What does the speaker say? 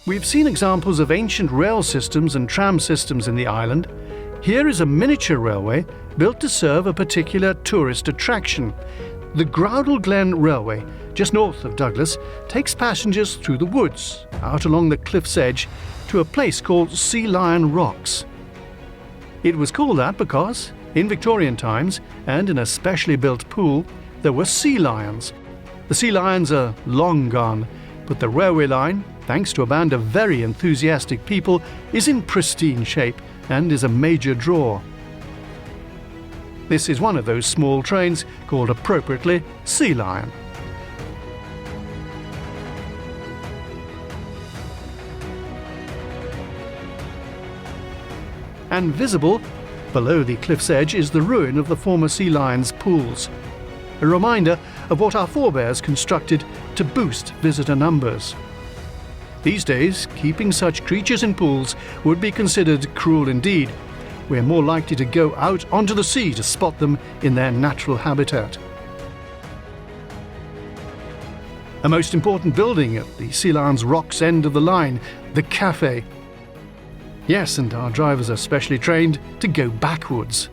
We've seen examples of ancient rail systems and tram systems in the island. Here is a miniature railway built to serve a particular tourist attraction. The Groudle Glen Railway, just north of Douglas, takes passengers through the woods, out along the cliff's edge, to a place called Sea Lion Rocks. It was called that because, in Victorian times, and in a specially built pool, there were sea lions. The sea lions are long gone, but the railway line, thanks to a band of very enthusiastic people, is in pristine shape and is a major draw. This is one of those small trains called appropriately Sea Lion. And visible, below the cliff's edge, is the ruin of the former Sea Lion's pools, a reminder of what our forebears constructed to boost visitor numbers. These days, keeping such creatures in pools would be considered cruel indeed. We're more likely to go out onto the sea to spot them in their natural habitat. A most important building at the Sea Lion's Rocks end of the line, the cafe. Yes, and our drivers are specially trained to go backwards.